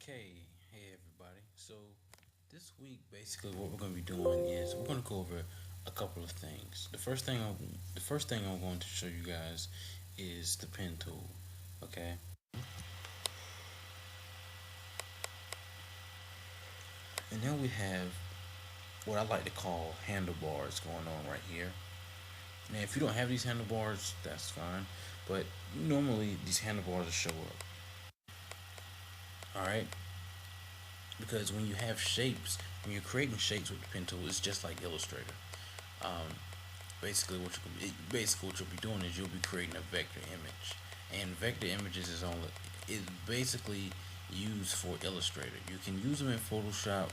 Okay, hey everybody. So this week, basically, what we're going to be doing is we're going to go over a couple of things. The first thing I'm going to show you guys is the pen tool. Okay, and then we have what I like to call handlebars going on right here. Now, if you don't have these handlebars, that's fine. But normally these handlebars will show up. All right, because when you have shapes, when you're creating shapes with the pen tool, it's just like Illustrator. Um, basically what you'll be doing is you'll be creating a vector image, and vector images is basically used for Illustrator. You can use them in Photoshop,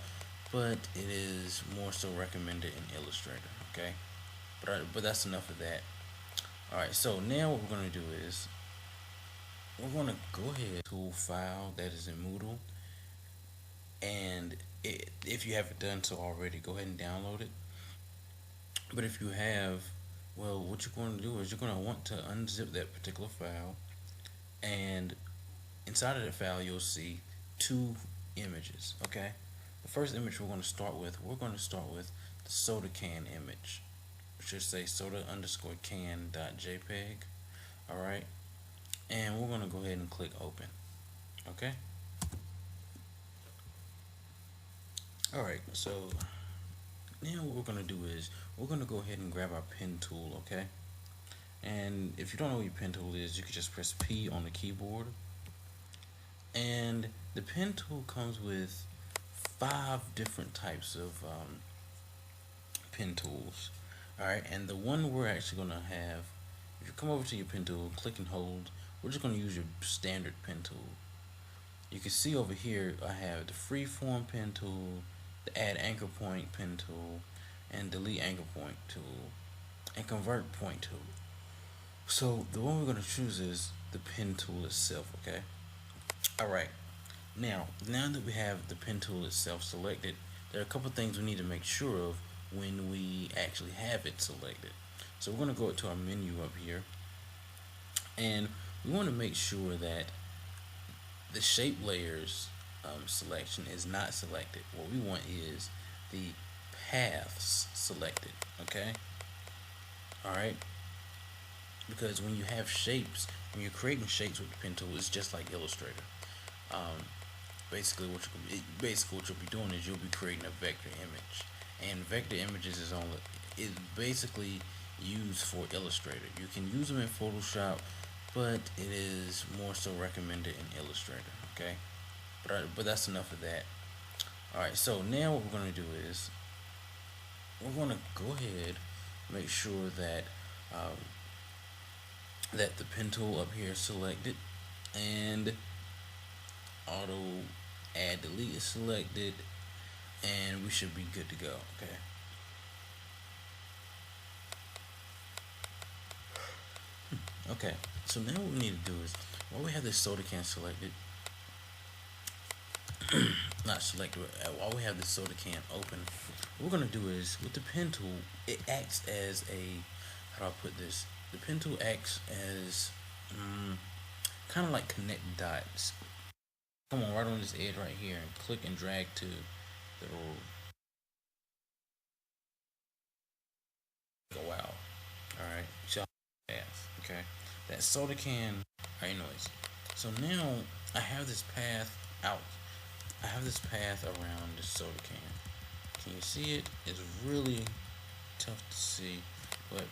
but it is more so recommended in Illustrator. Okay, but that's enough of that. All right, so now what we're going to do is we're going to go ahead to file that is in Moodle, and if you haven't done so already, go ahead and download it. But if you have, well, what you're going to do is you're going to want to unzip that particular file, and inside of that file, you'll see two images. Okay, the first image we're going to start with the soda can image. It should say soda underscore can dot jpeg. All right, and we're going to go ahead and click open. Okay. All right. So now what we're going to do is we're going to go ahead and grab our pen tool. Okay. And if you don't know what your pen tool is, you can just press P on the keyboard. And the pen tool comes with five different types of pen tools. Alright, and the one we're actually going to have, if you come over to your pen tool, click and hold, we're just going to use your standard pen tool. You can see over here I have the freeform pen tool, the add anchor point pen tool, and delete anchor point tool, and convert point tool. So the one we're going to choose is the pen tool itself, okay? Alright, now that we have the pen tool itself selected, there are a couple things we need to make sure of when we actually have it selected. So we're going to go to our menu up here, and we want to make sure that the shape layers selection is not selected. What we want is the paths selected, okay? Alright, because when you have shapes, when you're creating shapes with the pen tool, it's just like Illustrator. Um, basically what you'll be doing is you'll be creating a vector image, and vector images is basically used for Illustrator. You can use them in Photoshop, but it is more so recommended in Illustrator. Okay, but that's enough of that. All right, so now what we're going to do is we're going to go ahead, make sure that um, that the pen tool up here is selected, and auto add delete is selected, and we should be good to go. Okay, okay, so now what we need to do is while we have this soda can selected, not selected, while we have this soda can open, what we're going to do is with the pen tool, it acts as a, how do I put this, the pen tool acts as kind of like connect dots. Come on, right on this edge right here, and click and drag to the little go out. All right, so okay, that soda can. Anyways, so now I have this path out. I have this path around the soda can. Can you see it? It's really tough to see, but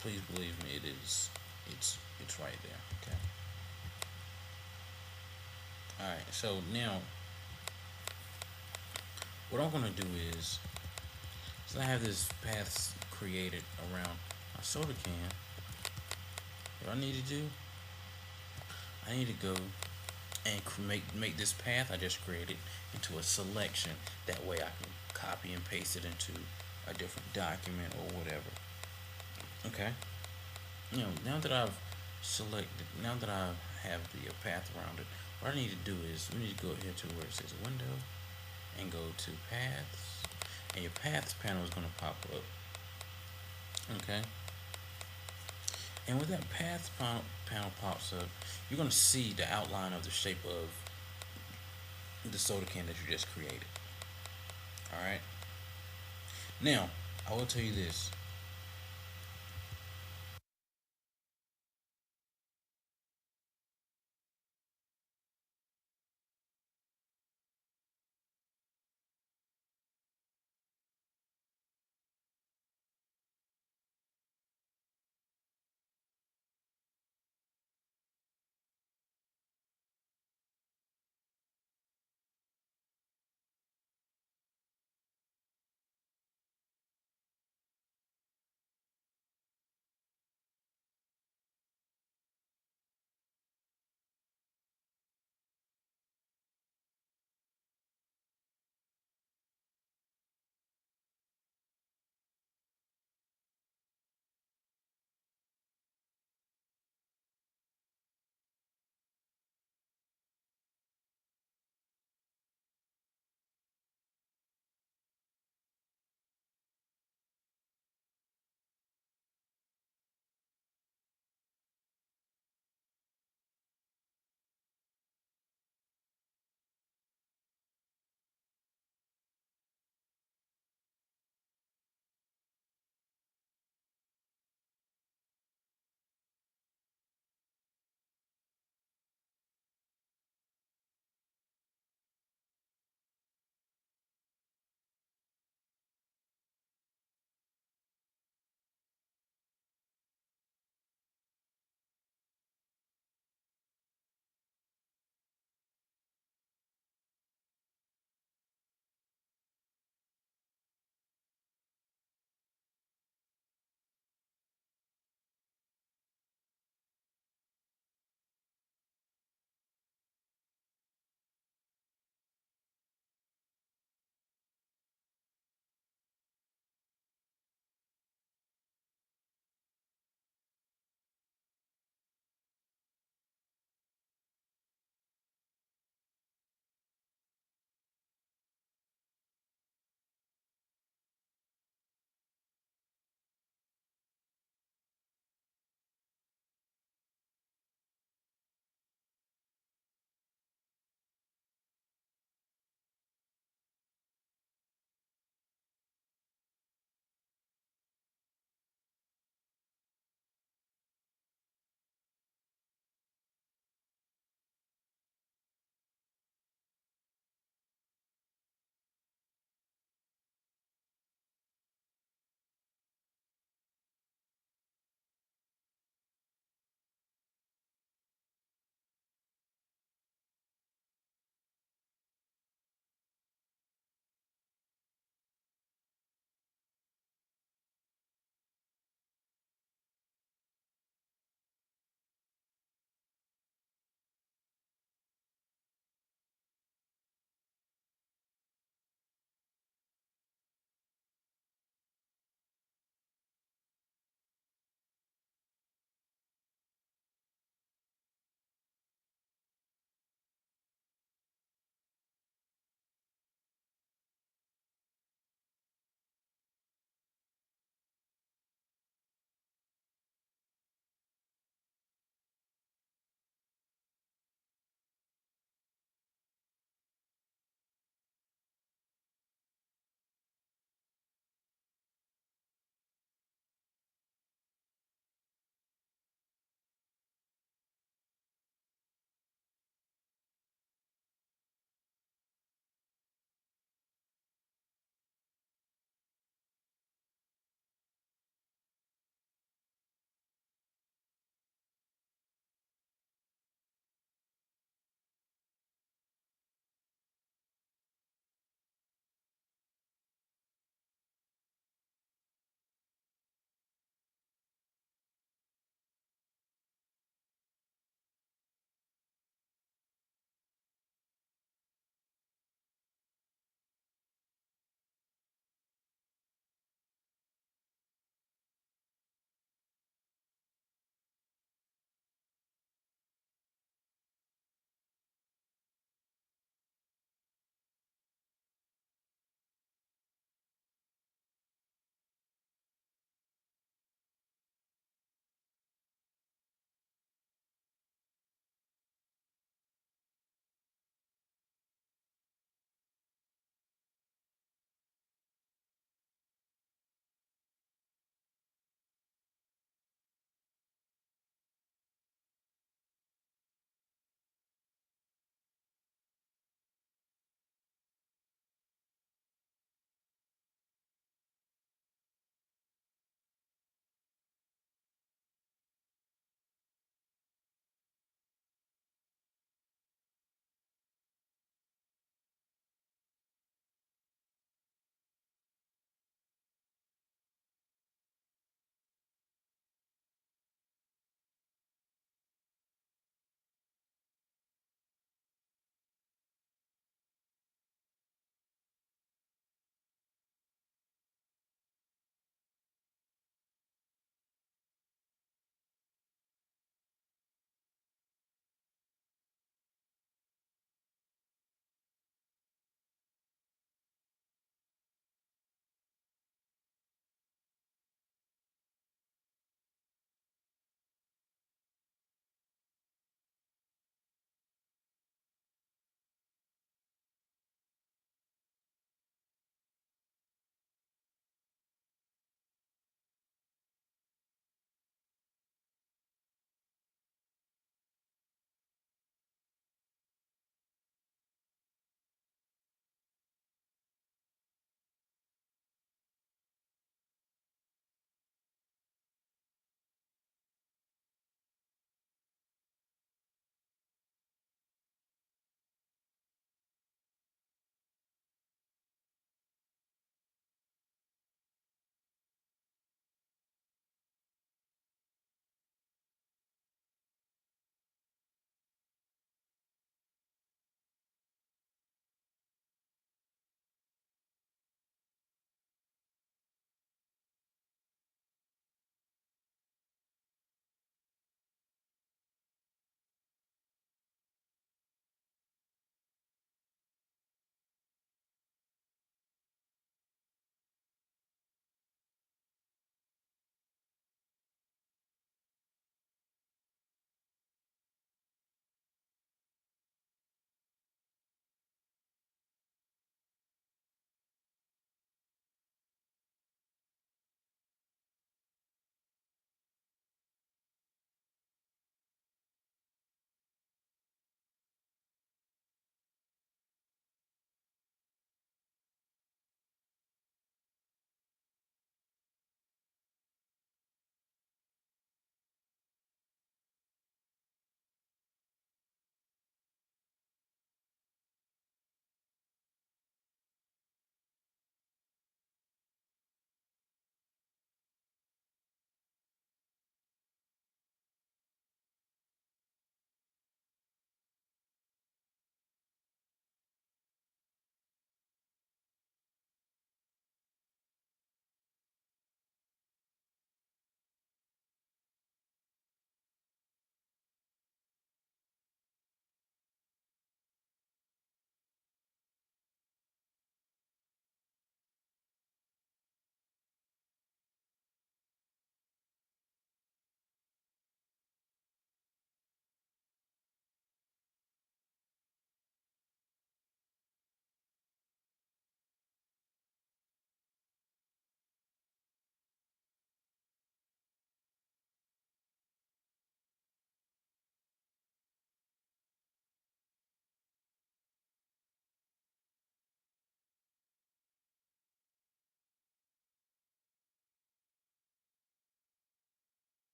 please believe me, it is. It's right there. Okay. All right. So now what I'm gonna do is, since I have this path created around my soda can, what I need to do, I need to go and make this path I just created into a selection. That way I can copy and paste it into a different document or whatever. Okay. Now that I have the path around it, what I need to do is we need to go here to where it says window and go to paths, and your paths panel is going to pop up. Okay. And when that panel pops up, you're going to see the outline of the shape of the soda can that you just created. All right. Now, I will tell you this.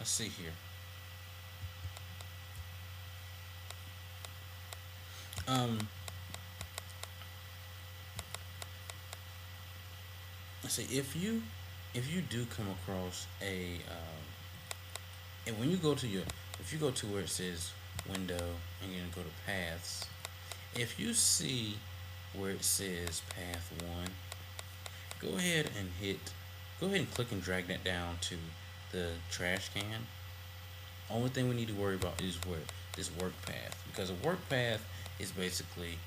let's see here. Um, let's see if you do come across and when you go to your if you go to where it says window and you're gonna go to paths, if you see where it says path one, go ahead and click and drag that down to the trash can. Only thing we need to worry about is where this work path, because a work path is basically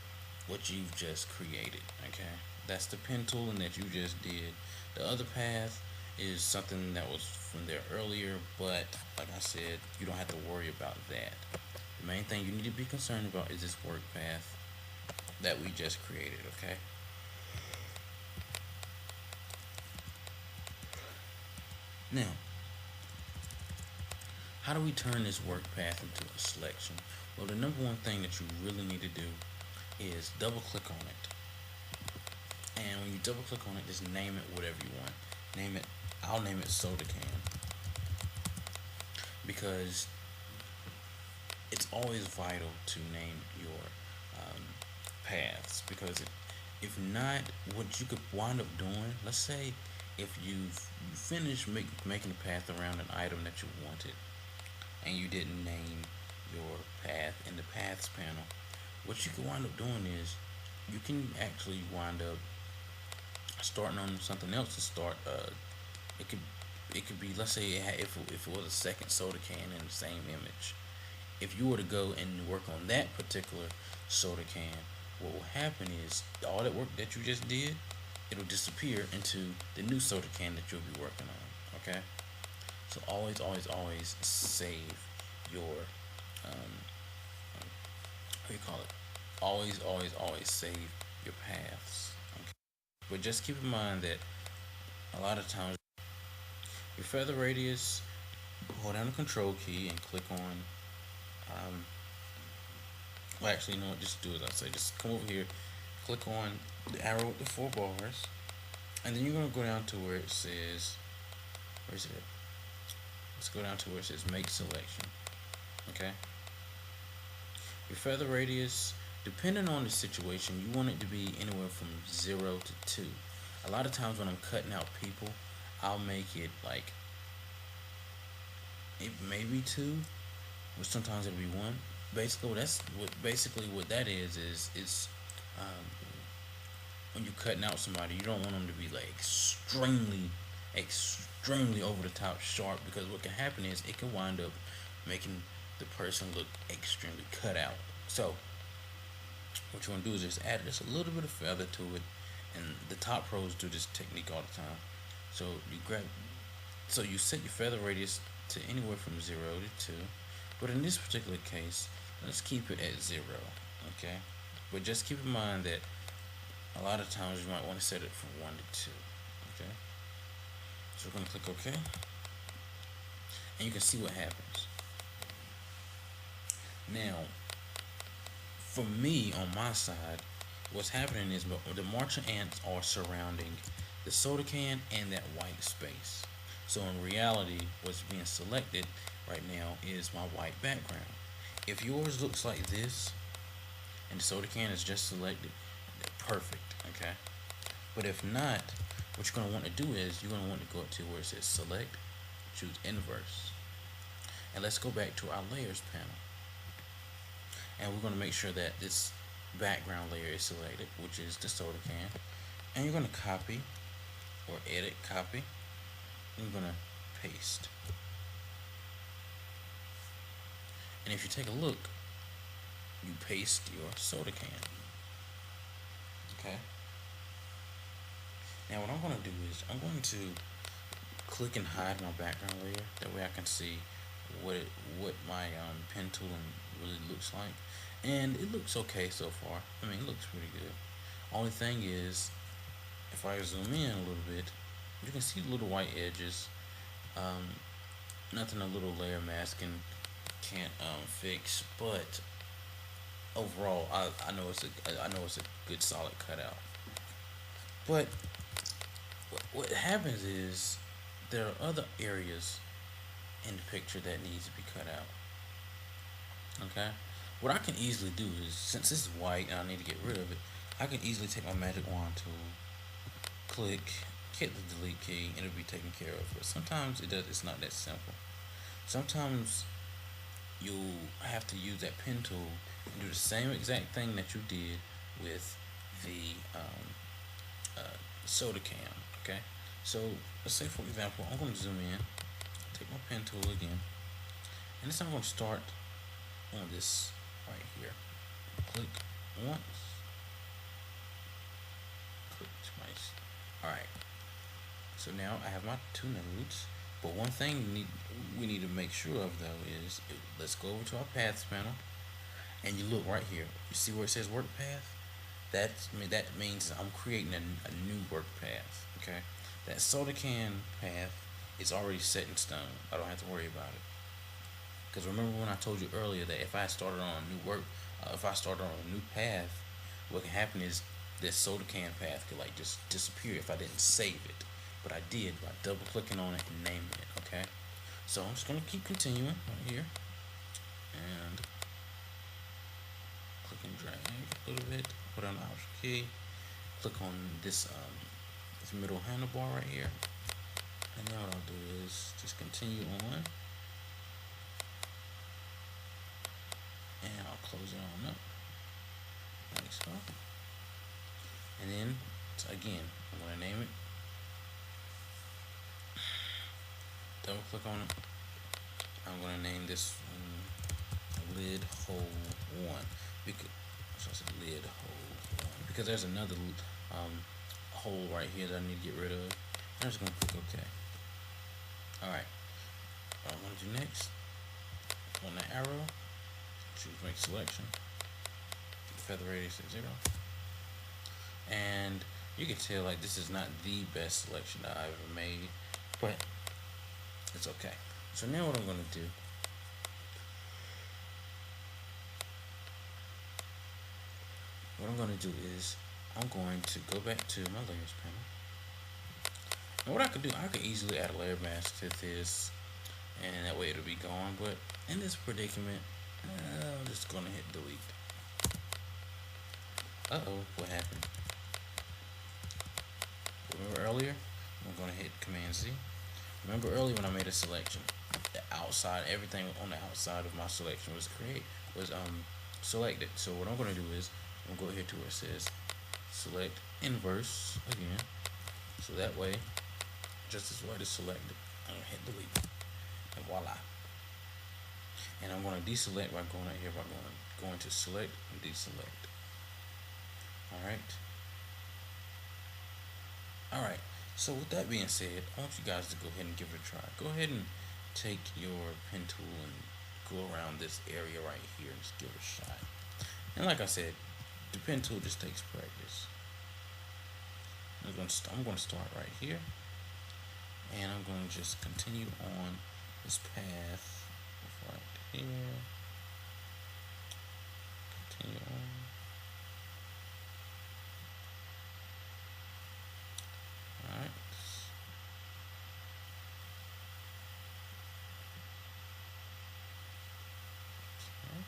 what you've just created. Okay, that's the pen tooling that you just did. The other path is something that was from there earlier, but like I said, you don't have to worry about that. The main thing you need to be concerned about is this work path that we just created. Okay. Now, how do we turn this work path into a selection? Well, the number one thing that you really need to do is double click on it. And when you double click on it, just name it whatever you want. Name it, I'll name it soda can, because it's always vital to name your paths, because if not, what you could wind up doing, let's say if you've finished making a path around an item that you wanted and you didn't name your path in the paths panel, what you can wind up doing is you can actually wind up starting on something else to start. It could be, let's say if it was a second soda can in the same image. If you were to go and work on that particular soda can, what will happen is all that work that you just did, it'll disappear into the new soda can that you'll be working on. Okay, so always save your what do you call it? Always save your paths. Okay, but just keep in mind that a lot of times your feather radius, hold down the control key and click on um, well, actually, you know what? Just do as I say. Just come over here, click on the arrow with the four bars, and then you're gonna go down to where it says, where is it? Let's go down to where it says Make Selection. Okay. Your feather radius, depending on the situation, you want it to be anywhere from 0 to 2. A lot of times when I'm cutting out people, I'll make it like it maybe 2, or sometimes it'll be 1. Basically what that is it's um, when you're cutting out somebody, you don't want them to be like extremely over the top sharp, because what can happen is it can wind up making the person look extremely cut out. So what you want to do is just add just a little bit of feather to it, and the top pros do this technique all the time. So you set your feather radius to anywhere from 0 to 2, but in this particular case, let's keep it at 0. Okay, but just keep in mind that a lot of times you might want to set it from 1 to 2. Okay, so we're going to click OK, and you can see what happens. Now, for me on my side, what's happening is the marching ants are surrounding the soda can and that white space. So in reality, what's being selected right now is my white background. If yours looks like this and the soda can is just selected, perfect. Okay, but if not, what you're going to want to do is you're going to want to go up to where it says select, choose inverse, and let's go back to our layers panel, and we're going to make sure that this background layer is selected, which is the soda can, and you're going to copy or edit copy, and you're going to paste. And if you take a look, you paste your soda can. Okay. Now what I'm going to do is I'm going to click and hide my background layer. That way I can see what my pen tooling really looks like. And it looks okay so far. I mean, it looks pretty good. Only thing is, if I zoom in a little bit, you can see the little white edges. Nothing a little layer masking can't fix, but overall, I know it's a good solid cutout. But what happens is there are other areas in the picture that needs to be cut out. Okay, what I can easily do is, since this is white and I need to get rid of it, I can easily take my magic wand tool, click, hit the delete key, and it'll be taken care of. But sometimes it's not that simple. Sometimes you'll have to use that pen tool and do the same exact thing that you did with the soda can. Okay, so let's say for example, I'm going to zoom in, take my pen tool again, and this time I'm going to start on this right here. Click once, click twice. Alright, so now I have my two nodes. But one thing we need to make sure of though is, let's go over to our paths panel, and you look right here. You see where it says work path? That means I'm creating a new work path. Okay, that soda can path is already set in stone. I don't have to worry about it. Because remember when I told you earlier that if I started on a new if I started on a new path, what can happen is this soda can path could like just disappear if I didn't save it. But I did by double clicking on it and naming it. Okay, so I'm just gonna keep continuing right here and click and drag a little bit. Put on the Option key. Click on this middle handlebar right here, and now what I'll do is just continue on. And I'll close it on up like so. And then again, I'm going to name it, double click on it. I'm going to name this lid hole 1 because, so I said lid hole 1 because there's another hole right here that I need to get rid of. I'm just going to click OK. Alright, what I'm going to do next, on the arrow, choose make selection, feather radius at 0, and you can tell like this is not the best selection that I've ever made, but it's okay. So now what I'm going to do, is I'm going to go back to my layers panel, and what I could do, I could easily add a layer mask to this, and that way it'll be gone. But in this predicament, I'm just gonna hit delete. What happened? Remember earlier? I'm gonna hit Command Z. Remember earlier when I made a selection, the outside, everything on the outside of my selection was selected. So what I'm gonna do is I'm gonna go here to where it says select inverse again. So that way, just as what is selected, I'm gonna hit delete, and voila. And I'm going to deselect by going out here by going to select and deselect. Alright, so with that being said, I want you guys to go ahead and give it a try. Go ahead and take your pen tool and go around this area right here and just give it a shot. And like I said, the pen tool just takes practice. I'm going to start right here, and I'm going to just continue on this path right here, continue on. Alright. Okay.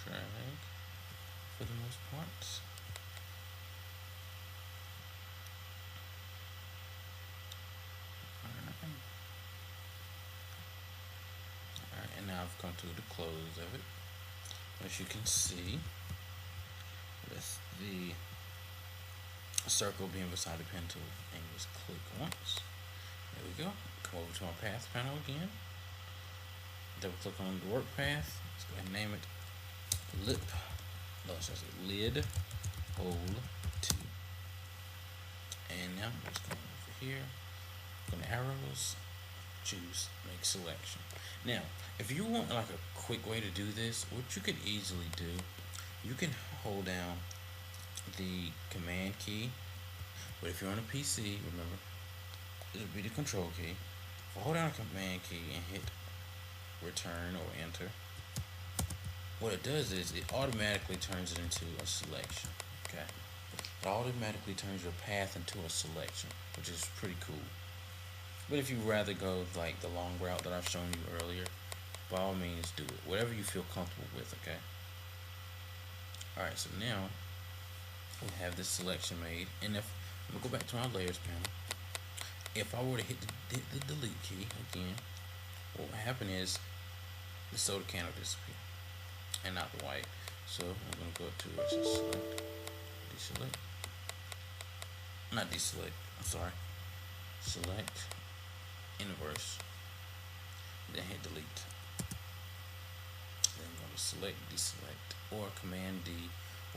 Drag for the most part. Alright, and now I've come to the close of it. As you can see, with the circle being beside the pen tool, and just click once. There we go. Come over to our path panel again. Double click on the work path. Let's go ahead and name it lid hole 2. And now I'm just going over here, go to arrows, choose make selection. Now if you want like a quick way to do this, what you could easily do, you can hold down the command key, but if you're on a PC, remember it'll be the control key. Hold down the command key and hit return or enter, what it does is it automatically turns it into a selection. Okay, it automatically turns your path into a selection, which is pretty cool. But if you rather go like the long route that I've shown you earlier, by all means do it. Whatever you feel comfortable with, okay? Alright, so now we have this selection made, and if I'm gonna go back to our layers panel, if I were to hit the delete key again, what will happen is the soda can will disappear and not the white. So I'm gonna go to where it says select, deselect, not deselect, I'm sorry, select, inverse, then hit delete. Then go to select, deselect, or command D,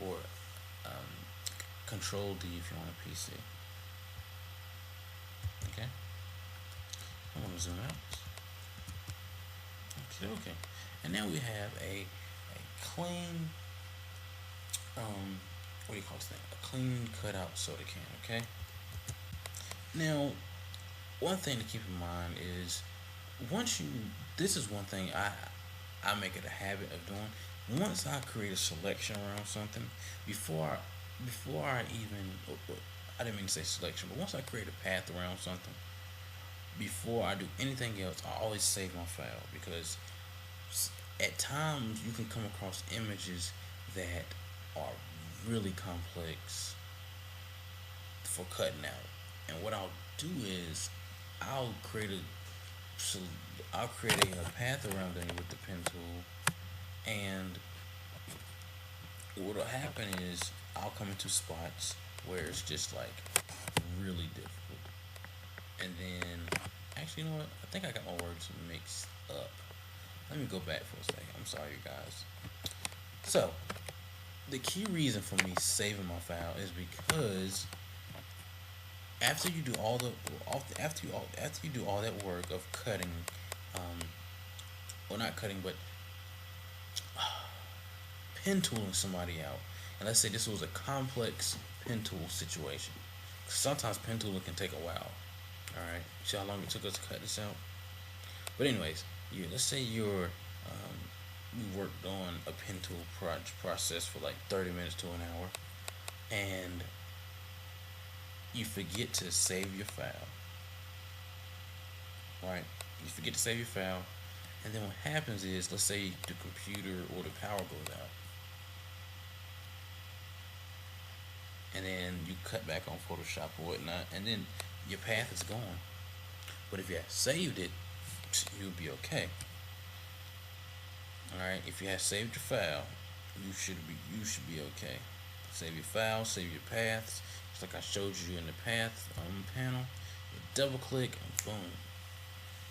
or control D if you're on a PC. Okay, I'm gonna zoom out. Okay, and now we have a clean, what do you call this thing? A clean cutout soda can. Okay. Now, one thing to keep in mind is once you, this is one thing I make it a habit of doing. Once I create a selection around something, before I even, I didn't mean to say selection, but once I create a path around something, before I do anything else, I always save my file, because at times you can come across images that are really complex for cutting out. And what I'll do is I'll create a path around it with the pen tool, and what'll happen is I'll come into spots where it's just like really difficult. And then, actually, you know what? I think I got my words mixed up. Let me go back for a second. I'm sorry, you guys. So, the key reason for me saving my file is because after you do all the after you do all that work of cutting, well, not cutting, but pen tooling somebody out, and let's say this was a complex pen tool situation. Sometimes pen tooling can take a while. All right, see how long it took us to cut this out. But anyways, let's say you worked on a pen tool process for like 30 minutes to an hour, and you forget to save your file. Right? You forget to save your file, and then what happens is, let's say the computer or the power goes out, and then you cut back on Photoshop or whatnot, and then your path is gone. But if you had saved it, you'll be okay. Alright, if you have saved your file, you should be okay. Save your file, save your paths, just like I showed you in the path panel. You double click and boom,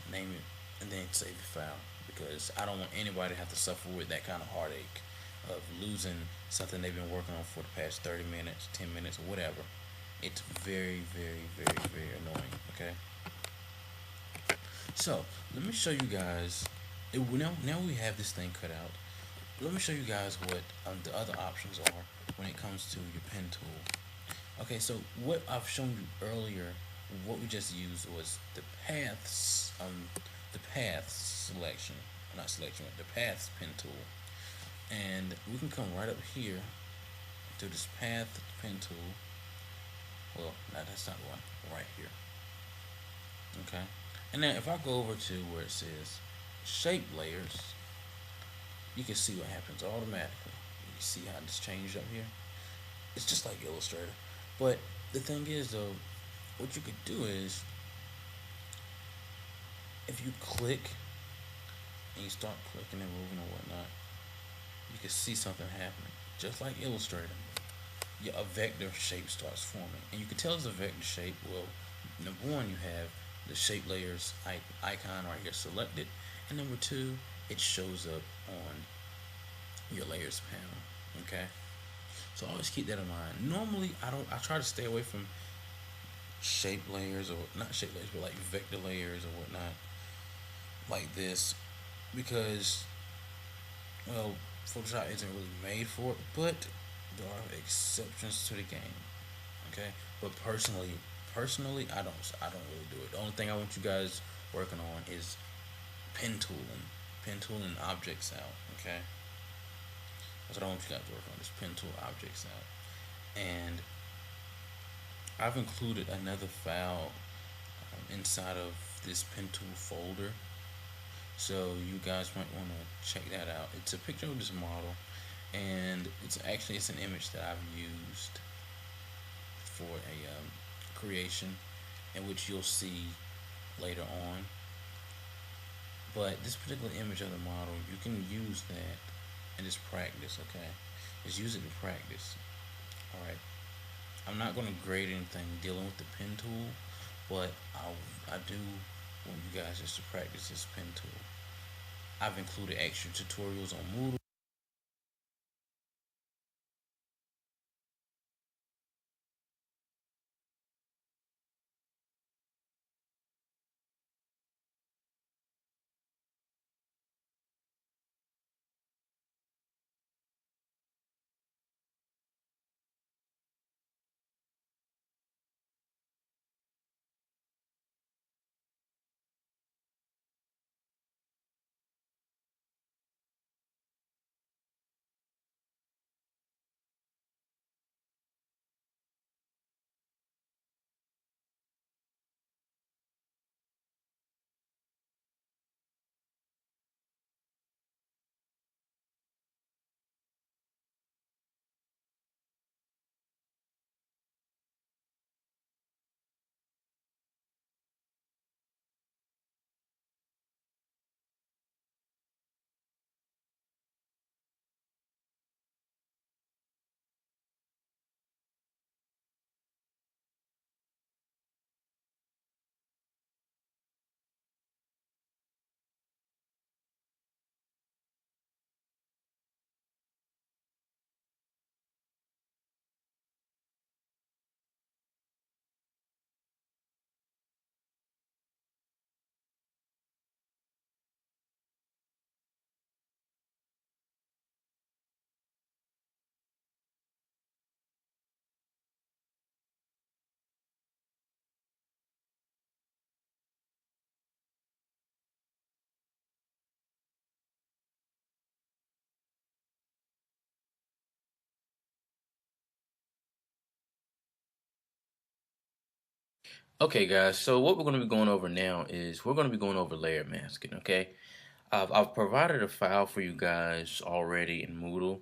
name it, and then save your file, because I don't want anybody to have to suffer with that kind of heartache of losing something they've been working on for the past 30 minutes, 10 minutes, or whatever. It's very, very, very, very annoying. Okay. So let me show you guys. Now we have this thing cut out. Let me show you guys what the other options are when it comes to your pen tool. Okay, so what I've shown you earlier, what we just used was the paths selection, not selection, but the paths pen tool, and we can come right up here to this path pen tool. Well, no, that's not the one. Right here. Okay, and then if I go over to where it says shape layers, you can see what happens automatically. You see how this changed up here? It's just like Illustrator. But the thing is, though, what you could do is, if you click and you start clicking and moving or whatnot, you can see something happening. Just like Illustrator, a vector shape starts forming. And you can tell it's a vector shape. Well, number one, you have the shape layers icon right here selected. And number two, it shows up on your layers panel. Okay, so always keep that in mind. Normally, I try to stay away from shape layers, or not shape layers, but like vector layers or whatnot, like this, because, well, Photoshop isn't really made for it, but there are exceptions to the game. Okay, but personally, I don't really do it. The only thing I want you guys working on is pen tooling, pen tool and objects out. Okay, that's what I want you guys to work on. This pen tool objects out, and I've included another file inside of this pen tool folder. So you guys might want to check that out. It's a picture of this model, and it's an image that I've used for a creation, in which you'll see later on. But this particular image of the model, you can use that and just practice. Okay, just use it to practice. All right. I'm not going to grade anything dealing with the pen tool, but I do want you guys just to practice this pen tool. I've included extra tutorials on Moodle. Okay, guys, so what we're going to be going over now is we're going to be going over layer masking, okay? I've provided a file for you guys already in Moodle,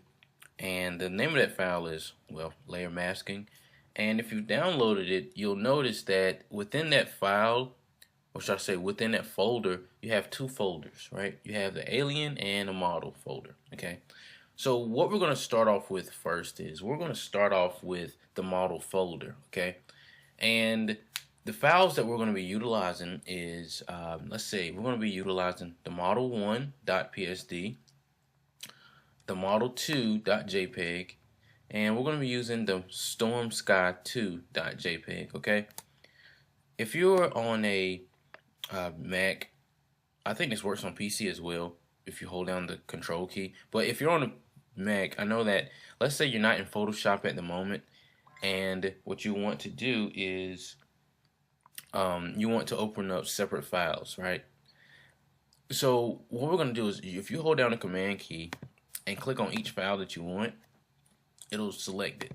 and the name of that file is, well, layer masking. And if you downloaded it, you'll notice that within that file, or should I say within that folder, you have two folders, right? You have the alien and a model folder, okay? So what we're going to start off with first is we're going to start off with the model folder, okay? And the files that we're going to be utilizing is, let's see, we're going to be utilizing the model1.psd, the model2.jpg, and we're going to be using the stormsky2.jpg, okay? If you're on a Mac, I think this works on PC as well if you hold down the control key. But if you're on a Mac, I know that, let's say you're not in Photoshop at the moment, and what you want to do is you want to open up separate files, right? So what we're going to do is if you hold down the command key and click on each file that you want, it'll select it.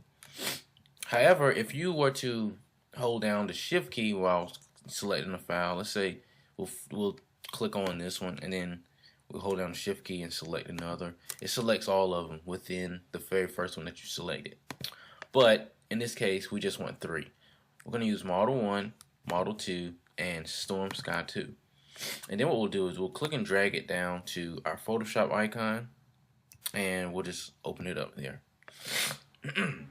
However, if you were to hold down the shift key while selecting a file, let's say we'll click on this one and then we'll hold down the shift key and select another. It selects all of them within the very first one that you selected. But in this case, we just want 3. We're going to use Model 1, Model 2, and Storm Sky 2. And then what we'll do is we'll click and drag it down to our Photoshop icon, and we'll just open it up there. And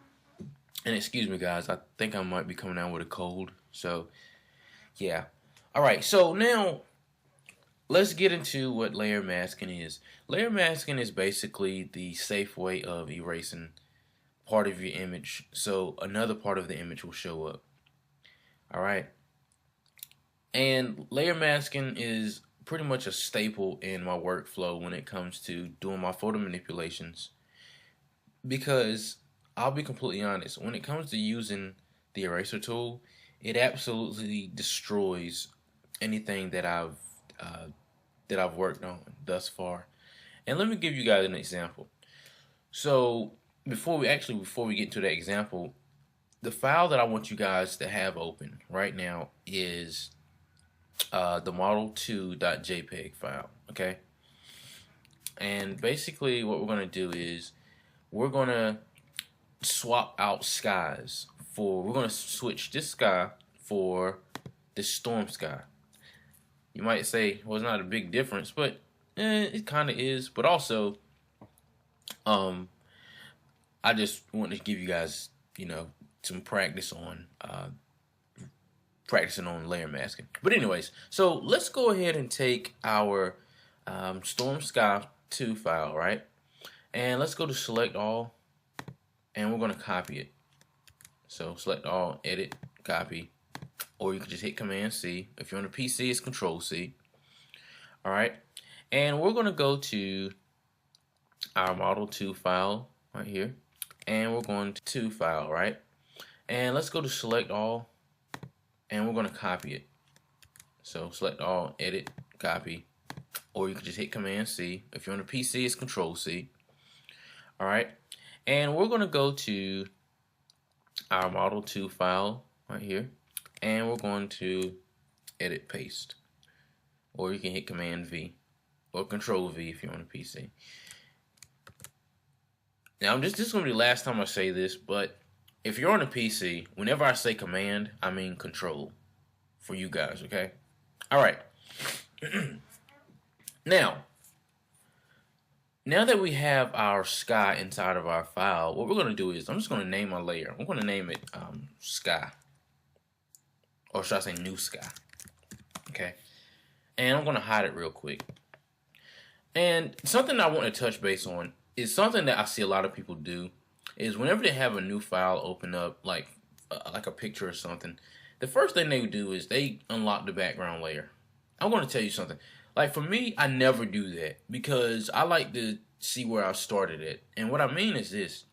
excuse me, guys, I think I might be coming down with a cold. So, yeah. All right, so now let's get into what layer masking is. Layer masking is basically the safe way of erasing part of your image so another part of the image will show up. All right. And layer masking is pretty much a staple in my workflow when it comes to doing my photo manipulations, because I'll be completely honest, when it comes to using the eraser tool, it absolutely destroys anything that I've that I've worked on thus far. And let me give you guys an example. So before we get into that example, the file that I want you guys to have open right now is the model2.jpg file, okay? And basically what we're going to do is we're going to swap out skies we're going to switch this sky for this storm sky. You might say, well, it's not a big difference, but it kind of is. But also, I just want to give you guys, some practice on practicing on layer masking. But anyways, so let's go ahead and take our Storm Sky 2 file, right? And let's go to select all, and we're going to copy it. So select all, edit, copy, or you can just hit Command C. If you're on a PC, it's Control C. All right, and we're going to go to our Model 2 file right here, and we're going to file, right? And let's go to select all, and we're going to copy it. So select all, edit, copy, or you can just hit Command C. If you're on a PC, it's Control C. All right, and we're going to go to our Model 2 file right here, and we're going to edit, paste, or you can hit Command V or Control V if you're on a PC. Now, this is going to be the last time I say this, but if you're on a PC, whenever I say command, I mean control for you guys, okay? All right. Now that we have our sky inside of our file, what we're going to do is I'm just going to name my layer. I'm going to name it sky, or should I say new sky, okay? And I'm going to hide it real quick. And something I want to touch base on is something that I see a lot of people do is whenever they have a new file open up, like a picture or something, the first thing they do is they unlock the background layer. I'm going to tell you something. Like for me, I never do that because I like to see where I started at. And what I mean is this.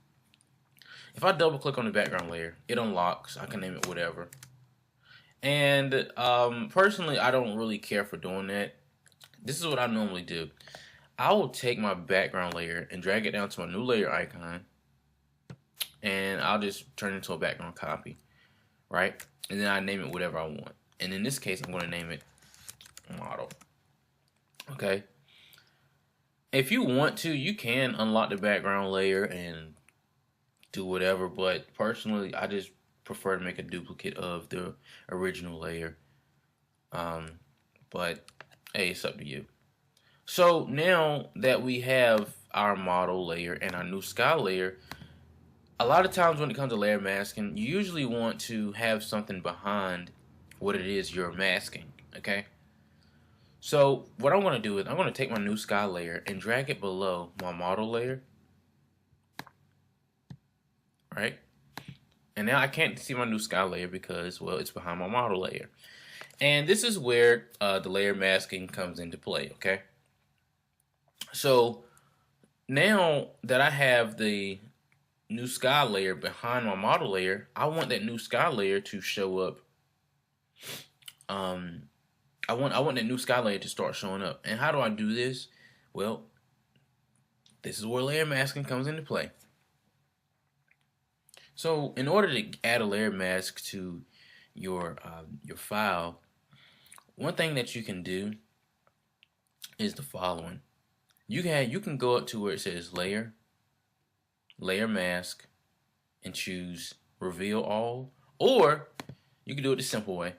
If I double click on the background layer, it unlocks. I can name it whatever. And personally, I don't really care for doing that. This is what I normally do. I will take my background layer and drag it down to my new layer icon, and I'll just turn it into a background copy, right? And then I name it whatever I want. And in this case, I'm going to name it model. Okay. If you want to, you can unlock the background layer and do whatever, but personally, I just prefer to make a duplicate of the original layer. But hey, it's up to you. So now that we have our model layer and our new sky layer, a lot of times when it comes to layer masking, you usually want to have something behind what it is you're masking, okay? So what I'm going to do is I'm going to take my new sky layer and drag it below my model layer, right? And now I can't see my new sky layer because, well, it's behind my model layer. And this is where the layer masking comes into play, okay? So now that I have the new sky layer behind my model layer, I want that new sky layer to show up. I want that new sky layer to start showing up. And how do I do this? Well, this is where layer masking comes into play. So in order to add a layer mask to your file, one thing that you can do is the following. You can go up to where it says layer mask, and choose reveal all, or you can do it the simple way.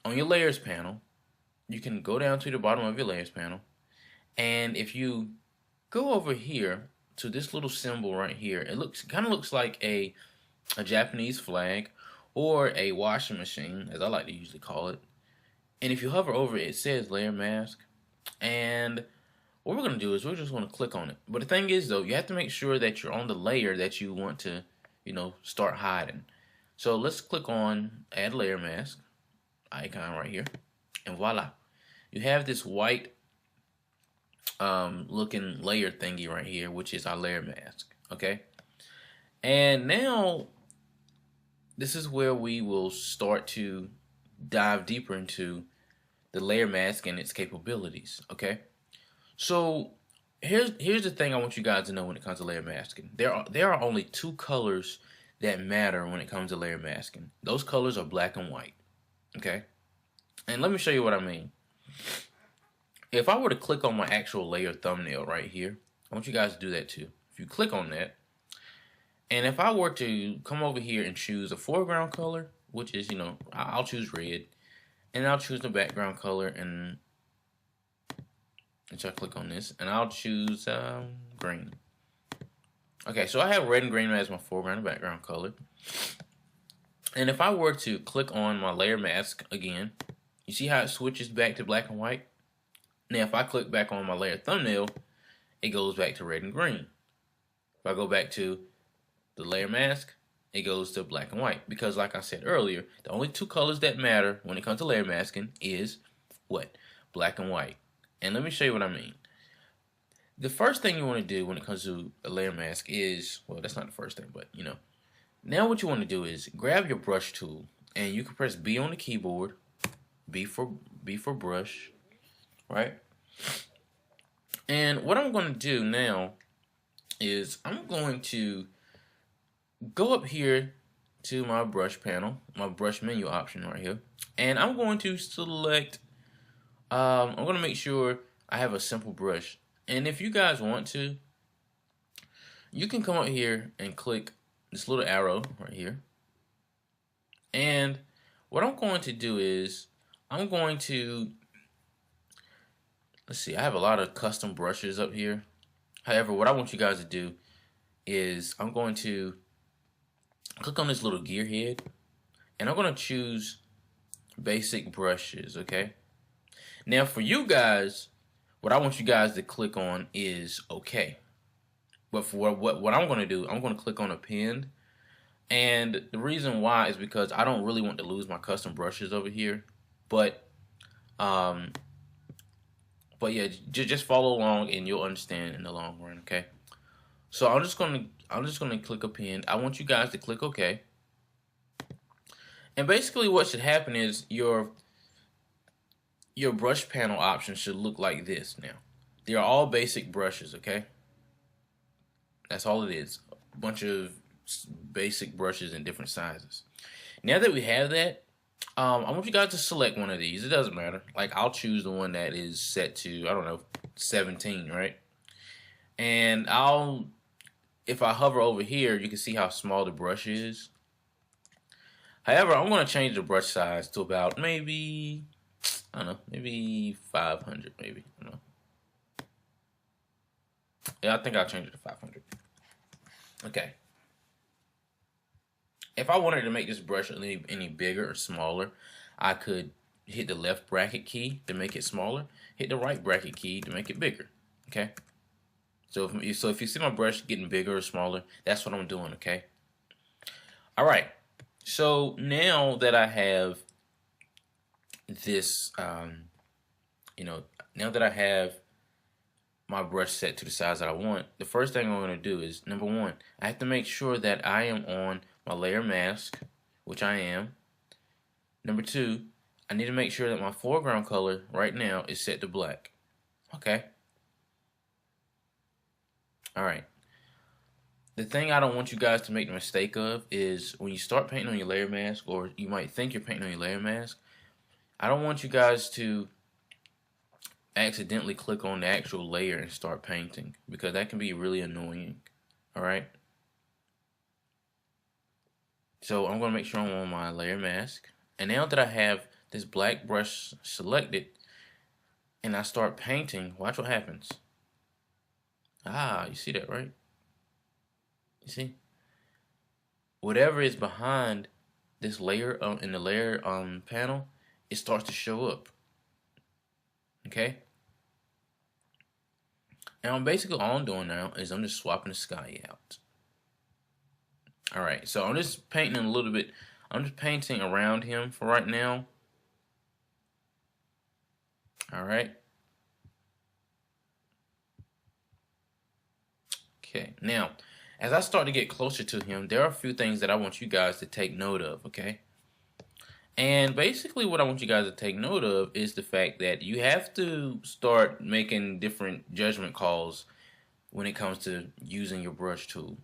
On your layers panel, you can go down to the bottom of your layers panel, and if you go over here to this little symbol right here, it kind of looks like a Japanese flag or a washing machine, as I like to usually call it. And if you hover over it, it says layer mask, and what we're going to do is we're just going to click on it. But the thing is, though, you have to make sure that you're on the layer that you want to, start hiding. So let's click on Add Layer Mask icon right here. And voila. You have this white looking layer thingy right here, which is our layer mask. Okay? And now, this is where we will start to dive deeper into the layer mask and its capabilities, okay? So here's the thing I want you guys to know when it comes to layer masking. There are only two colors that matter when it comes to layer masking. Those colors are black and white, okay? And let me show you what I mean. If I were to click on my actual layer thumbnail right here, I want you guys to do that too. If you click on that, and if I were to come over here and choose a foreground color, which is, you know, I'll choose red, and I'll choose the background color, and so I click on this, and I'll choose green. Okay, so I have red and green as my foreground and background color. And if I were to click on my layer mask again, you see how it switches back to black and white? Now, if I click back on my layer thumbnail, it goes back to red and green. If I go back to the layer mask, it goes to black and white. Because like I said earlier, the only two colors that matter when it comes to layer masking is what? Black and white. And let me show you what I mean. The first thing you want to do when it comes to a layer mask is, well, that's not the first thing, but you know. Now what you want to do is grab your brush tool, and you can press B on the keyboard, B for brush, right? And what I'm going to do now is I'm going to go up here to my brush panel, my brush menu option right here, and I'm going to select, I'm going to make sure I have a simple brush. And if you guys want to, you can come up here and click this little arrow right here. And what I'm going to do is I'm going to, let's see, I have a lot of custom brushes up here. However, what I want you guys to do is I'm going to click on this little gear head, and I'm going to choose basic brushes, okay? Now for you guys, what I want you guys to click on is okay. But for what I'm going to do, I'm going to click on append. And the reason why is because I don't really want to lose my custom brushes over here. But yeah, just follow along and you'll understand in the long run, okay? So I'm just gonna click append. I want you guys to click OK. And basically what should happen is your brush panel options should look like this now. They are all basic brushes, okay? That's all it is. A bunch of basic brushes in different sizes. Now that we have that, I want you guys to select one of these. It doesn't matter. Like, I'll choose the one that is set to, I don't know, 17, right? And if I hover over here, you can see how small the brush is. However, I'm going to change the brush size to about maybe, I don't know, maybe 500, maybe. I don't know. Yeah, I think I'll change it to 500. Okay. If I wanted to make this brush any bigger or smaller, I could hit the left bracket key to make it smaller, hit the right bracket key to make it bigger, okay? So if you see my brush getting bigger or smaller, that's what I'm doing, okay? All right, so now that I have this, now that I have my brush set to the size that I want, the first thing I'm going to do is, number one, I have to make sure that I am on my layer mask, which I am. Number two, I need to make sure that my foreground color right now is set to black. Okay. All right. The thing I don't want you guys to make the mistake of is when you start painting on your layer mask, or you might think you're painting on your layer mask, I don't want you guys to accidentally click on the actual layer and start painting, because that can be really annoying. All right. So I'm going to make sure I'm on my layer mask. And now that I have this black brush selected and I start painting, watch what happens. Ah, you see that, right? You see? Whatever is behind this layer in the layer panel, it starts to show up. Okay? And basically all I'm doing now is I'm just swapping the sky out. Alright, so I'm just painting a little bit. I'm just painting around him for right now. Alright. Okay, now, as I start to get closer to him, there are a few things that I want you guys to take note of, okay? And basically what I want you guys to take note of is the fact that you have to start making different judgment calls when it comes to using your brush tool,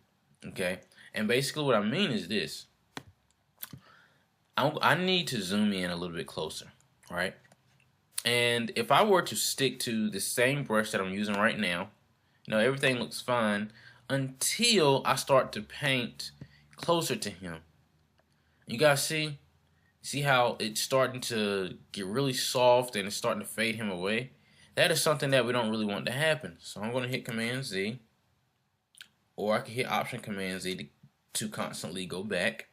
okay? And basically what I mean is this. I need to zoom in a little bit closer, right? And if I were to stick to the same brush that I'm using right now, everything looks fine until I start to paint closer to him. You guys see how it's starting to get really soft and it's starting to fade him away? That is something that we don't really want to happen. So I'm going to hit Command Z, or I can hit Option Command Z to constantly go back.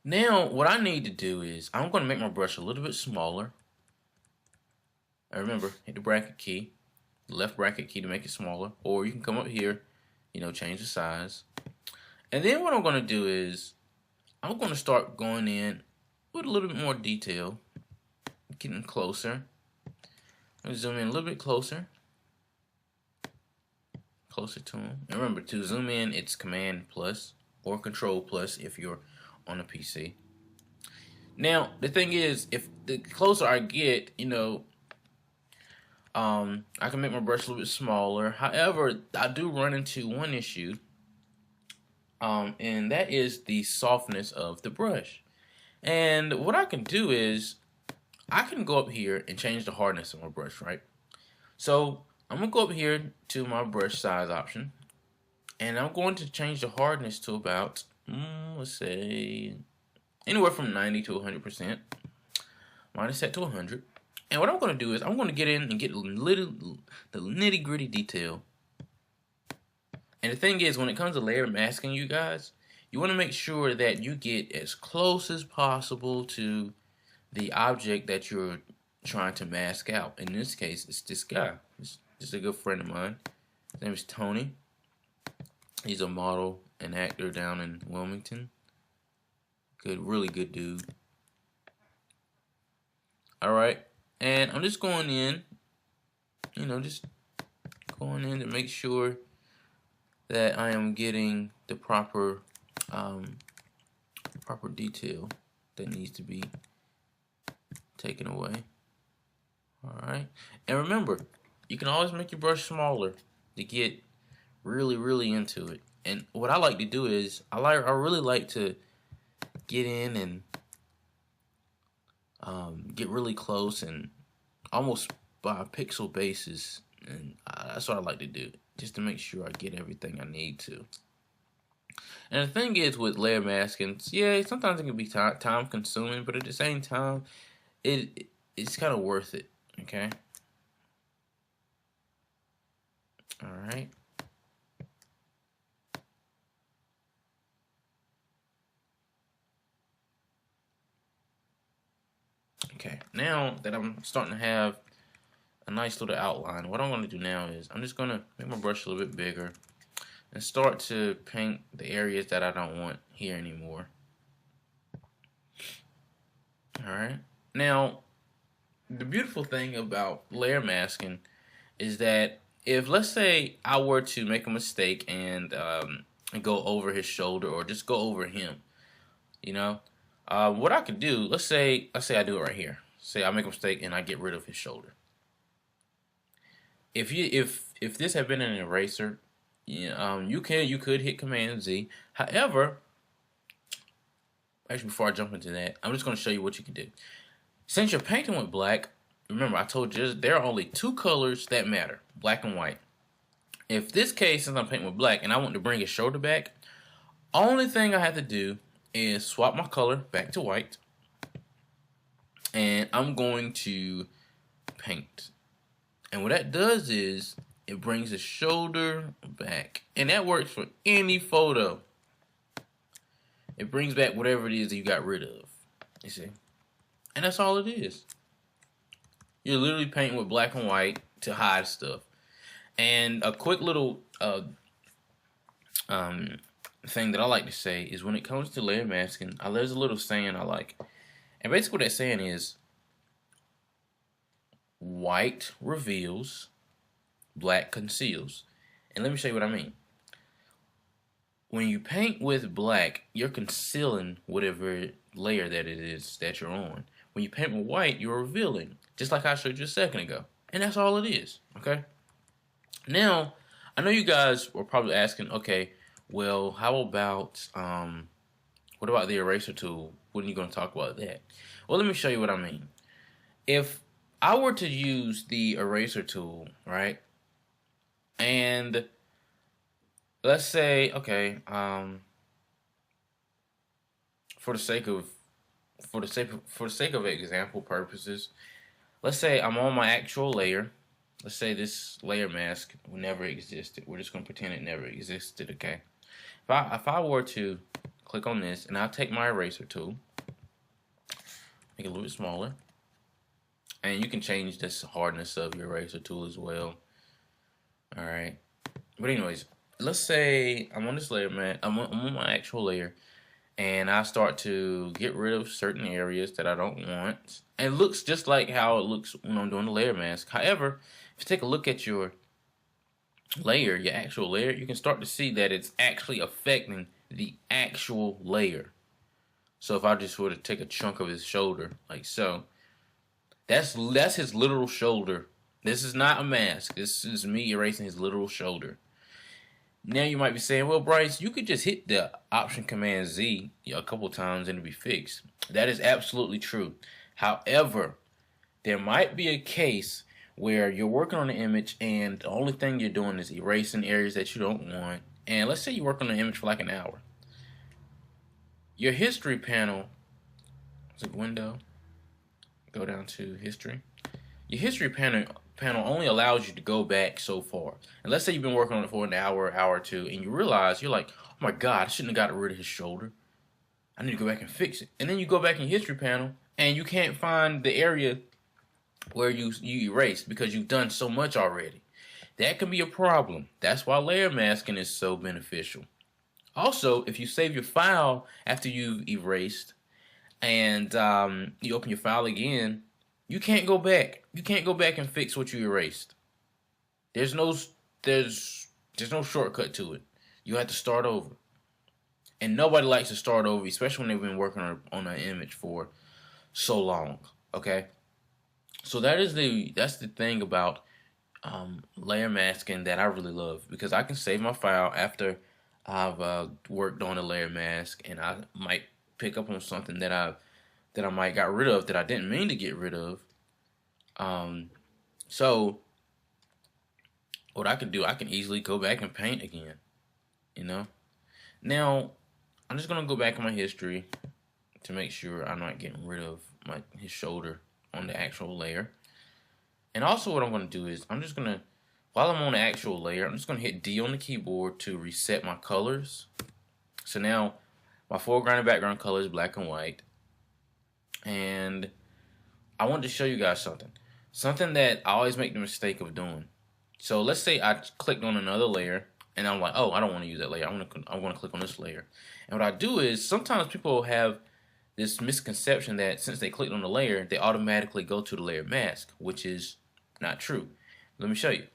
Now, what I need to do is I'm going to make my brush a little bit smaller. And remember, hit the bracket key, left bracket key to make it smaller, or you can come up here, change the size. And then what I'm going to do is I'm going to start going in with a little bit more detail, getting closer. Let me zoom in a little bit closer to him. And remember, to zoom in, it's Command plus or Control plus if you're on a PC. Now, the thing is, if the closer I get, I can make my brush a little bit smaller. However, I do run into one issue, and that is the softness of the brush. And what I can do is I can go up here and change the hardness of my brush, right? So I'm going to go up here to my brush size option, and I'm going to change the hardness to about, let's say, anywhere from 90 to 100%. Mine is set to 100. And what I'm going to do is I'm going to get in and get the nitty gritty detail. And the thing is, when it comes to layer masking, you guys, you want to make sure that you get as close as possible to the object that you're trying to mask out. In this case, it's this guy. It's just a good friend of mine. His name is Tony. He's a model and actor down in Wilmington. Really good dude. Alright, and I'm just going in, just going in to make sure that I am getting the proper detail that needs to be taken away. Alright, and remember, you can always make your brush smaller to get really into it. And what I like to do is, I really like to get in and get really close and almost by pixel basis, and that's what I like to do, just to make sure I get everything I need to. And the thing is with layer masking, yeah, sometimes it can be time consuming, but at the same time, it's kind of worth it. Okay. All right. Okay, now that I'm starting to have a nice little outline, what I'm going to do now is I'm just going to make my brush a little bit bigger and start to paint the areas that I don't want here anymore. Alright, now the beautiful thing about layer masking is that if, let's say, I were to make a mistake and go over his shoulder or just go over him, what I could do, let's say I do it right here. Say I make a mistake and I get rid of his shoulder. If this had been an eraser, you could hit Command Z. However, actually before I jump into that, I'm just going to show you what you can do. Since you're painting with black, remember I told you there are only two colors that matter, black and white. If this case, since I'm painting with black and I want to bring his shoulder back, only thing I have to do is swap my color back to white, and I'm going to paint. And what that does is it brings the shoulder back, and that works for any photo. It brings back whatever it is that you got rid of, you see, and that's all it is. You're literally painting with black and white to hide stuff. And a quick little thing that I like to say is when it comes to layer masking, there's a little saying I like. And basically what that saying is, white reveals, black conceals. And let me show you what I mean. when you paint with black, you're concealing whatever layer that it is that you're on. When you paint with white, you're revealing, just like I showed you a second ago. And that's all it is, okay? Now, I know you guys were probably asking, okay, well, how about, what about the eraser tool? When are you going to talk about that? Well, let me show you what I mean. If I were to use the eraser tool, right, and let's say, okay, for the sake of example purposes, let's say I'm on my actual layer. Let's say this layer mask never existed. We're just gonna pretend it never existed, okay? If I were to click on this, and I'll take my eraser tool, make it a little bit smaller, and you can change this hardness of your eraser tool as well. All right, but anyways, let's say I'm on this layer, man. I'm on my actual layer, and I start to get rid of certain areas that I don't want. And it looks just like how it looks when I'm doing the layer mask. However, if you take a look at your layer, your actual layer, you can start to see that it's actually affecting the actual layer. So if I just were to take a chunk of his shoulder, like so, that's his literal shoulder. This is not a mask. This is me erasing his literal shoulder. Now you might be saying, well, Bryce, you could just hit the Option Command Z a couple times and it'll be fixed. That is absolutely true. However, there might be a case where you're working on an image and the only thing you're doing is erasing areas that you don't want. And let's say you work on an image for like an hour. Your history panel, is it window? Go down to history. Your history panel only allows you to go back so far. And let's say you've been working on it for an hour or two, and you realize, you're like, oh my God, I shouldn't have got rid of his shoulder. I need to go back and fix it. And then you go back in history panel, and you can't find the area where you erased because you've done so much already. That can be a problem. That's why layer masking is so beneficial. Also, if you save your file after you've erased, and you open your file again, you can't go back. You can't go back and fix what you erased. There's no shortcut to it. You have to start over. And nobody likes to start over, especially when they've been working on an image for so long. Okay? So that's the thing about layer masking that I really love, because I can save my file after I've worked on a layer mask, and I might pick up on something that I might got rid of that I didn't mean to get rid of. So what I can do, I can easily go back and paint again, you know. Now I'm just gonna go back in my history to make sure I'm not getting rid of his shoulder on the actual layer. And also what I'm gonna do is while I'm on the actual layer, I'm just gonna hit D on the keyboard to reset my colors. So now my foreground and background color is black and white. And I wanted to show you guys something that I always make the mistake of doing. So let's say I clicked on another layer, and I'm like, oh, I don't want to use that layer. I want to click on this layer. And what I do is, sometimes people have this misconception that since they clicked on the layer, they automatically go to the layer mask, which is not true. Let me show you.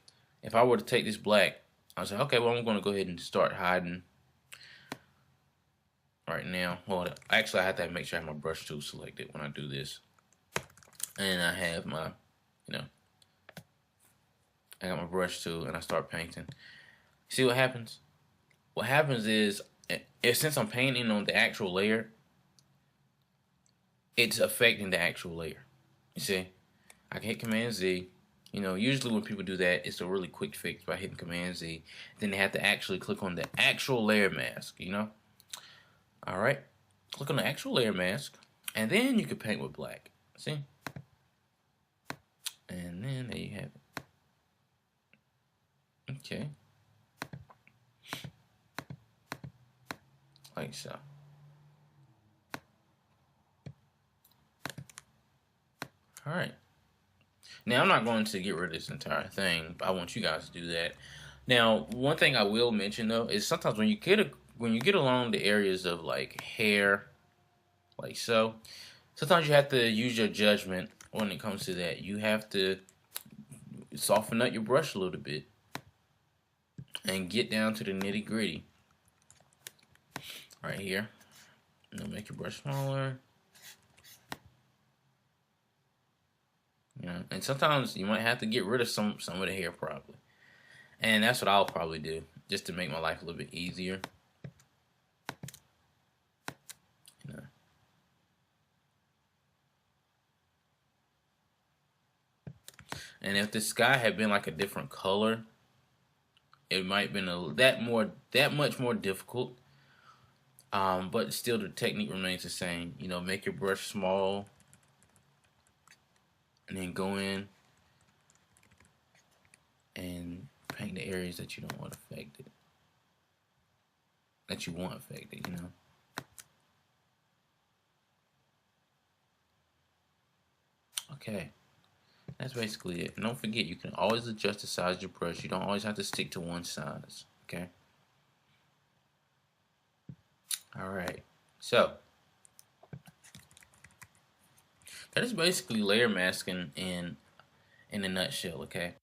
If I were to take this black, I was like, okay, well, I'm going to go ahead and start hiding right now. Hold up. Actually, I have to make sure I have my brush tool selected when I do this. And I have my, I got my brush tool, and I start painting. See what happens? What happens is, since I'm painting on the actual layer, it's affecting the actual layer. You see? I can hit Command Z. Usually when people do that, it's a really quick fix by hitting Command Z. Then they have to actually click on the actual layer mask, Alright. Click on the actual layer mask, and then you can paint with black. See? And then there you have it. Okay. Like so. Alright. Now, I'm not going to get rid of this entire thing, but I want you guys to do that. Now, one thing I will mention, though, is sometimes when you get along the areas of, like, hair, like so, sometimes you have to use your judgment when it comes to that. You have to soften up your brush a little bit and get down to the nitty-gritty. right here. Make your brush smaller. And sometimes you might have to get rid of some of the hair probably. And that's what I'll probably do, just to make my life a little bit easier. And if the sky had been like a different color, it might have been that much more difficult. But still, the technique remains the same. Make your brush small, and then go in and paint the areas that you don't want affected, that you want affected. Okay, that's basically it. And don't forget, you can always adjust the size of your brush. You don't always have to stick to one size. Okay. All right. So that is basically layer masking in a nutshell. Okay.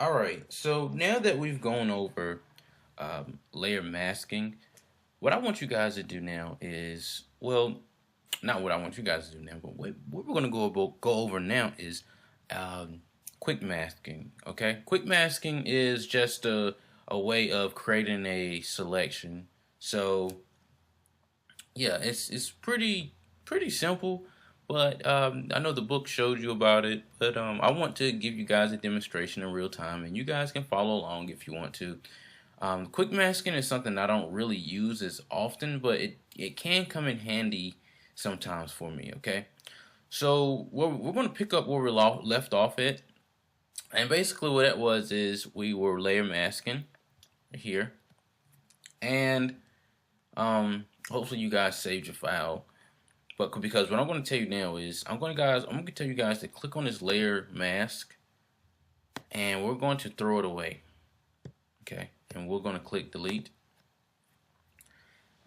Alright, so now that we've gone over layer masking, what I want you guys to do now is, well, not what I want you guys to do now, but what we're going to go over now is quick masking, okay? Quick masking is just a way of creating a selection. So, yeah, it's pretty simple. But I know the book showed you about it, but I want to give you guys a demonstration in real time, and you guys can follow along if you want to. Quick masking is something I don't really use as often, but it can come in handy sometimes for me, okay? So we're going to pick up where we left off at, and basically what that was is we were layer masking here, and hopefully you guys saved your file. But because what I'm going to tell you now is I'm going to tell you guys to click on this layer mask, and we're going to throw it away. Okay, and we're going to click delete.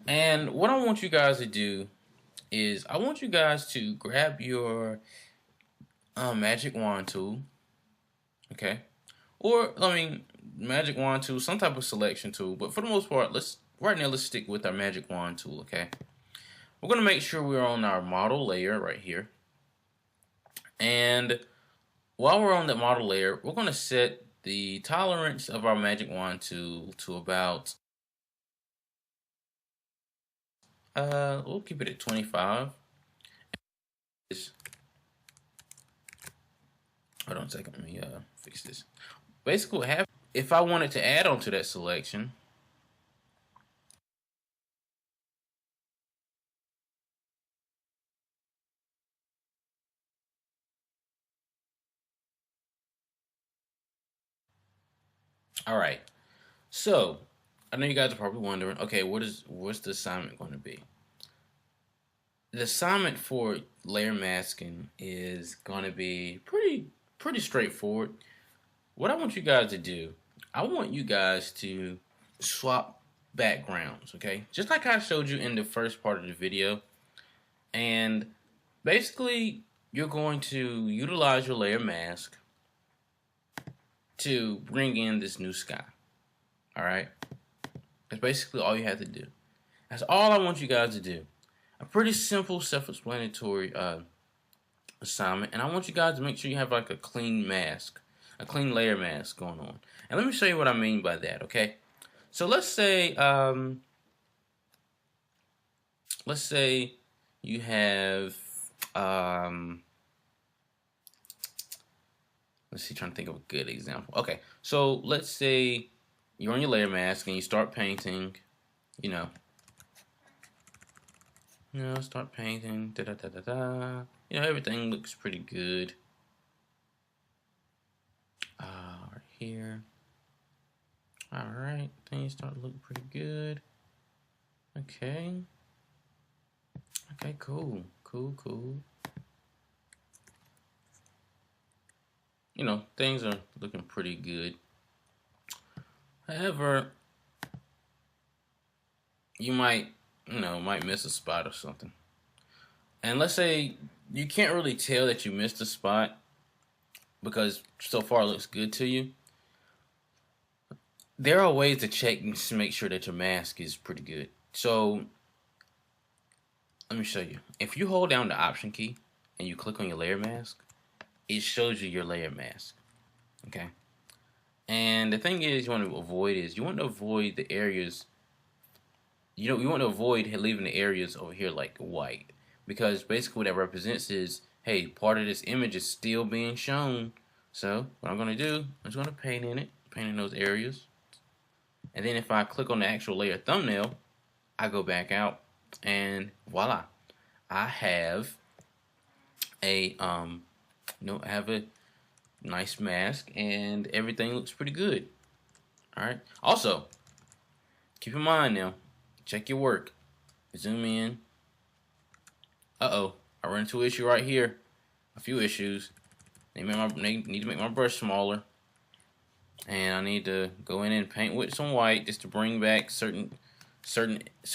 And what I want you guys to do is I want you guys to grab your magic wand tool. Okay, or I mean magic wand tool, some type of selection tool. But for the most part, let's stick with our magic wand tool. Okay. We're going to make sure we're on our model layer right here. And while we're on that model layer, we're going to set the tolerance of our magic wand tool to about, we'll keep it at 25. Hold on a second, let me fix this. Basically what happens, if I wanted to add on to that selection, all right, so I know you guys are probably wondering, okay, what's the assignment going to be? The assignment for layer masking is going to be pretty straightforward. What I want you guys to do, I want you guys to swap backgrounds, okay? Just like I showed you in the first part of the video. And basically, you're going to utilize your layer mask to bring in this new sky. All right? That's basically all you have to do. That's all I want you guys to do. A pretty simple, self-explanatory assignment. And I want you guys to make sure you have like a clean mask, a clean layer mask going on. And let me show you what I mean by that, okay? So let's say you have let's see, trying to think of a good example. Okay, so let's say you're on your layer mask and you start painting, start painting, everything looks pretty good. Right here. Alright, things start to look pretty good. Okay. Okay, cool. Things are looking pretty good. However, you might miss a spot or something. And let's say you can't really tell that you missed a spot because so far it looks good to you. There are ways to check and to make sure that your mask is pretty good. So let me show you. If you hold down the option key and you click on your layer mask, it shows you your layer mask. Okay. And the thing is, you want to avoid the areas. You want to avoid leaving the areas over here like white, because basically what that represents is, hey, part of this image is still being shown. So what I'm going to do, I'm just going to paint in those areas. And then if I click on the actual layer thumbnail, I go back out and voila, I have a nice mask and everything looks pretty good. All right. Also, keep in mind now, check your work. Zoom in. I run into an issue right here. A few issues. Need to make my brush smaller. And I need to go in and paint with some white just to bring back certain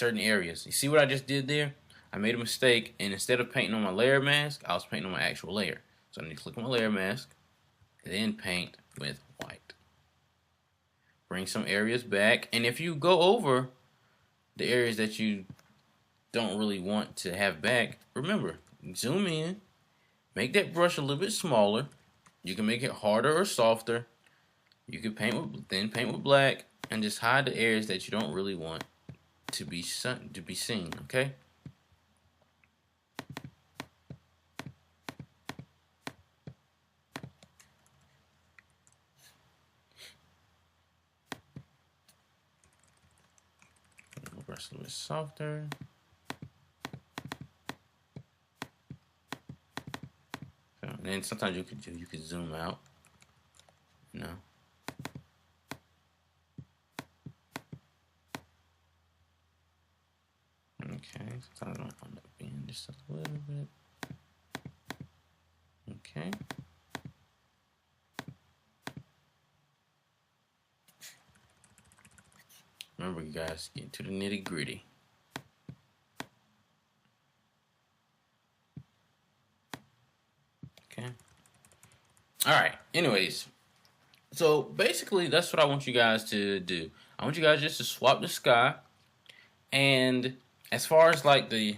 areas. You see what I just did there? I made a mistake, and instead of painting on my layer mask, I was painting on my actual layer. So I need to click on my layer mask, and then paint with white. bring some areas back. And if you go over the areas that you don't really want to have back, remember, zoom in, make that brush a little bit smaller. You can make it harder or softer. You can paint with black, and just hide the areas that you don't really want to be seen, okay? Brush a little bit softer. So, and then sometimes you could zoom out, you know. Okay, sometimes I want to bend just a little bit. Okay. Remember, you guys, get to the nitty gritty. Okay. All right. Anyways, so basically, that's what I want you guys to do. I want you guys just to swap the sky, and as far as like the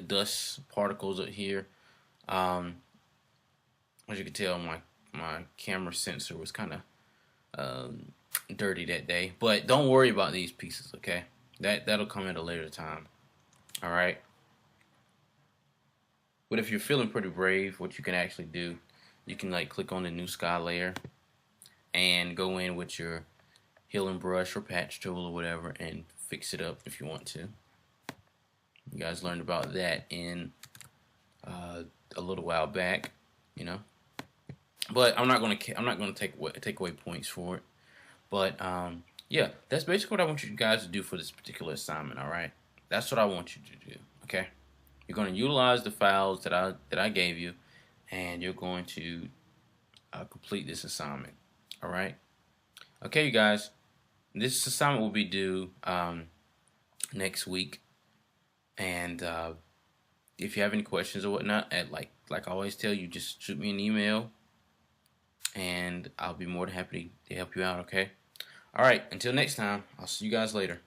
dust particles up here, as you can tell, my camera sensor was kind of dirty that day, but don't worry about these pieces, okay? That'll come at a later time. All right. But if you're feeling pretty brave, what you can actually do, you can like click on the new sky layer and go in with your healing brush or patch tool or whatever and fix it up if you want to. You guys learned about that in a little while back, you know. But I'm not gonna take away points for it. But yeah, that's basically what I want you guys to do for this particular assignment. All right, that's what I want you to do. Okay, you're going to utilize the files that I gave you, and you're going to complete this assignment. All right. Okay, you guys, this assignment will be due next week, and if you have any questions or whatnot, like I always tell you, just shoot me an email, and I'll be more than happy to help you out. Okay. All right, until next time, I'll see you guys later.